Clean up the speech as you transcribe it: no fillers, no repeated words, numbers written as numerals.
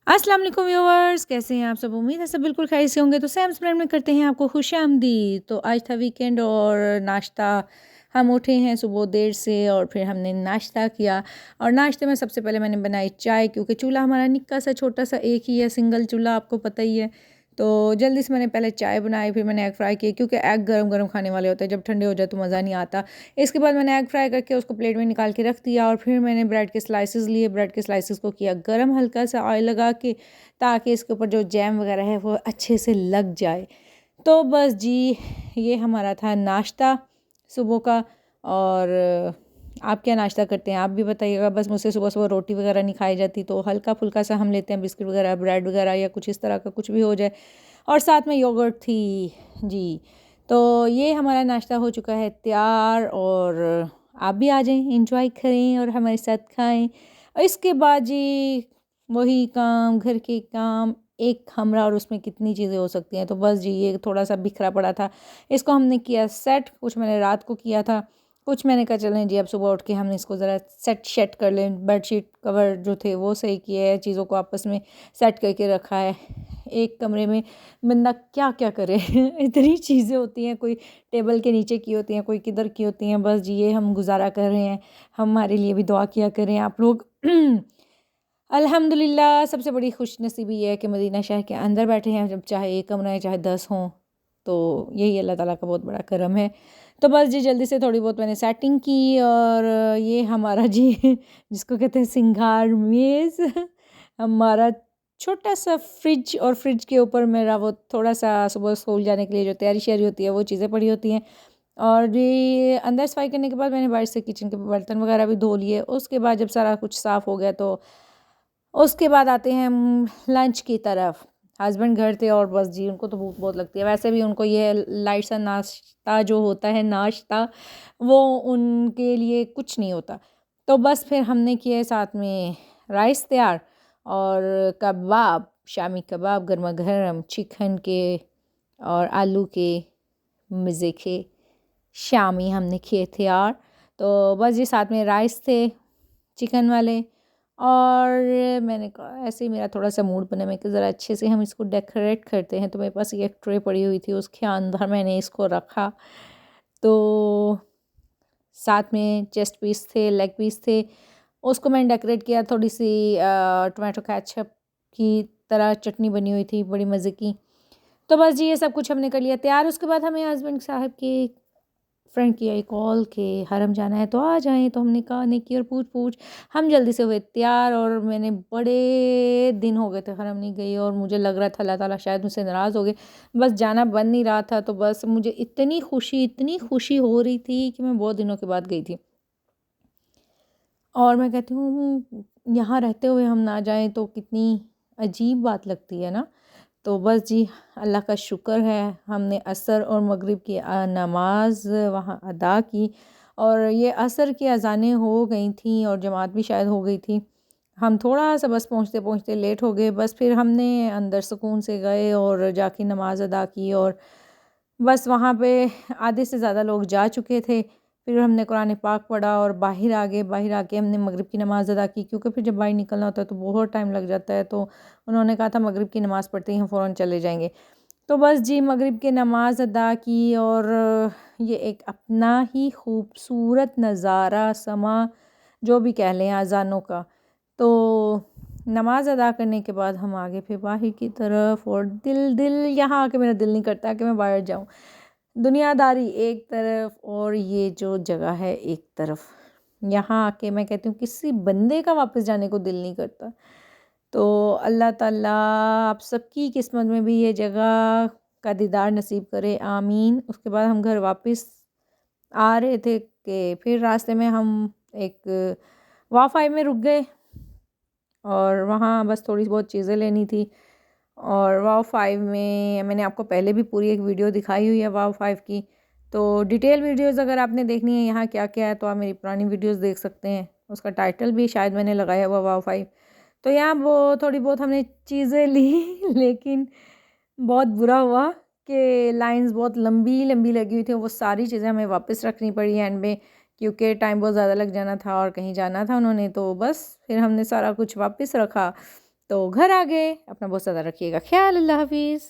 अस्सलाम वालेकुम व्यूअर्स, कैसे हैं आप सब? उम्मीद है सब बिल्कुल खैरियत से होंगे। तो सैम्स ब्रांड में करते हैं आपको खुशामदीद। तो आज था वीकेंड और नाश्ता हम उठे हैं सुबह देर से और फिर हमने नाश्ता किया। और नाश्ते में सबसे पहले मैंने बनाई चाय, क्योंकि चूल्हा हमारा निक्का सा छोटा सा एक ही है, सिंगल चूल्हा, आपको पता ही है। तो जल्दी से मैंने पहले चाय बनाई, फिर मैंने एग फ्राई किए, क्योंकि एग गरम गरम खाने वाले होते हैं, जब ठंडे हो जाए तो मज़ा नहीं आता। इसके बाद मैंने एग फ्राई करके उसको प्लेट में निकाल के रख दिया और फिर मैंने ब्रेड के स्लाइसेस लिए। ब्रेड के स्लाइसेस को किया गरम, हल्का सा ऑयल लगा के, ताकि इसके ऊपर जो जैम वगैरह है वो अच्छे से लग जाए। तो बस जी, ये हमारा था नाश्ता सुबह का। और आप क्या नाश्ता करते हैं आप भी बताइएगा। बस मुझसे सुबह सुबह रोटी वगैरह नहीं खाई जाती, तो हल्का फुल्का सा हम लेते हैं, बिस्किट वगैरह, ब्रेड वगैरह, या कुछ इस तरह का कुछ भी हो जाए। और साथ में योगर्ट थी जी। तो ये हमारा नाश्ता हो चुका है तैयार, और आप भी आ जाएं, इंजॉय करें और हमारे साथ खाएं। और इसके बाद जी वही काम, घर के काम, एक कमरा और उसमें कितनी चीज़ें हो सकती हैं। तो बस जी, ये थोड़ा सा बिखरा पड़ा था, इसको हमने किया सेट। कुछ मैंने रात को किया था, कुछ मैंने कहा चलें जी अब सुबह उठ के हमने इसको ज़रा सेट कर लें। बेडशीट कवर जो थे वो सही किए हैं, चीज़ों को आपस में सेट करके रखा है। एक कमरे में बंदा क्या क्या करे इतनी चीज़ें होती हैं, कोई टेबल के नीचे की होती हैं, कोई किधर की होती हैं। बस जी, ये हम गुजारा कर रहे हैं। हमारे लिए भी दुआ किया करें आप लोग। अल्हम्दुलिल्लाह, सबसे बड़ी खुशनसीबी ये है कि मदीना शहर के अंदर बैठे हैं, जब चाहे एक कमरा है चाहे 10 हों। तो यही अल्लाह ताला का बहुत बड़ा करम है। तो बस जी, जल्दी से थोड़ी बहुत मैंने सेटिंग की, और ये हमारा जी जिसको कहते हैं सिंगार मेज़, हमारा छोटा सा फ्रिज, और फ्रिज के ऊपर मेरा वो थोड़ा सा सुबह स्कूल जाने के लिए जो तैयारी शैयारी होती है वो चीज़ें पड़ी होती हैं। और ये अंदर सफाई करने के बाद मैंने बाहर से किचन के बर्तन वगैरह भी धो लिए। उसके बाद जब सारा कुछ साफ़ हो गया, तो उसके बाद आते हैं हम लंच की तरफ। हस्बैंड घर थे और बस जी, उनको तो भूख बहुत लगती है। वैसे भी उनको ये लाइट सा नाश्ता जो होता है, नाश्ता, वो उनके लिए कुछ नहीं होता। तो बस फिर हमने किए साथ में राइस तैयार, और कबाब, शामी कबाब गर्मा गर्म चिकन के और आलू के मज़े के शामी हमने किए थे यार। तो बस ये साथ में राइस थे चिकन वाले। और मैंने कहा ऐसे ही मेरा थोड़ा सा मूड बना, मैं कि ज़रा अच्छे से हम इसको डेकोरेट करते हैं। तो मेरे पास ये एक ट्रे पड़ी हुई थी, उसके अंदर मैंने इसको रखा। तो साथ में चेस्ट पीस थे, लेग पीस थे, उसको मैंने डेकोरेट किया। थोड़ी सी टोमेटो केचप की तरह चटनी बनी हुई थी, बड़ी मज़े की। तो बस जी, ये सब कुछ हमने कर लिया तैयार। उसके बाद हमें हस्बैंड साहब की फ्रेंड की आई कॉल के हरम जाना है, तो आ जाएं। तो हमने कहा नहीं की, और पूछ पूछ हम जल्दी से हुए तैयार। और मैंने बड़े दिन हो गए थे हरम नहीं गई, और मुझे लग रहा था अल्लाह ताला शायद मुझसे नाराज़ हो गए, बस जाना बन नहीं रहा था। तो बस मुझे इतनी खुशी हो रही थी कि मैं बहुत दिनों के बाद गई थी। और मैं कहती हूँ यहाँ रहते हुए हम ना जाएं तो कितनी अजीब बात लगती है ना। तो बस जी, अल्लाह का शुक्र है, हमने असर और मगरिब की नमाज वहाँ अदा की। और ये असर की अज़ानें हो गई थी और जमात भी शायद हो गई थी। हम थोड़ा सा बस पहुँचते पहुँचते लेट हो गए। बस फिर हमने अंदर सुकून से गए और जाके नमाज अदा की। और बस वहाँ पे आधे से ज़्यादा लोग जा चुके थे। फिर हमने कुरान पाक पढ़ा और बाहर आ गए। बाहर आके हमने मगरिब की नमाज़ अदा की, क्योंकि फिर जब बाहर निकलना होता है तो बहुत टाइम लग जाता है। तो उन्होंने कहा था मगरिब की नमाज़ पढ़ते ही हम फ़ौरन चले जाएंगे। तो बस जी, मगरिब की नमाज़ अदा की, और ये एक अपना ही खूबसूरत नज़ारा, समा जो भी कह लें अज़ानों का। तो नमाज़ अदा करने के बाद हम आगे फिर बाहर की तरफ, और दिल दिल यहाँ आके मेरा दिल नहीं करता कि मैं बाहर जाऊँ। दुनियादारी एक तरफ और ये जो जगह है एक तरफ, यहाँ आके मैं कहती हूँ किसी बंदे का वापस जाने को दिल नहीं करता। तो अल्लाह ताला आप सबकी किस्मत में भी ये जगह का दीदार नसीब करे, आमीन। उसके बाद हम घर वापस आ रहे थे कि फिर रास्ते में हम एक वाई-फाई में रुक गए, और वहाँ बस थोड़ी बहुत चीज़ें लेनी थी। और वाव 5 में मैंने आपको पहले भी पूरी एक वीडियो दिखाई हुई है वाव 5 की। तो डिटेल वीडियोस अगर आपने देखनी है यहाँ क्या क्या है, तो आप मेरी पुरानी वीडियोस देख सकते हैं। उसका टाइटल भी शायद मैंने लगाया हुआ वाव 5। तो यहाँ वो थोड़ी बहुत हमने चीज़ें ली लेकिन बहुत बुरा हुआ कि लाइंस बहुत लंबी लंबी लगी हुई थी। वो सारी चीज़ें हमें वापस रखनी पड़ी एंड में, क्योंकि टाइम बहुत ज़्यादा लग जाना था और कहीं जाना था उन्होंने। तो बस फिर हमने सारा कुछ वापस रखा। तो घर आ गए। अपना बहुत ज़्यादा रखिएगा ख्याल। अल्लाह हाफिज़।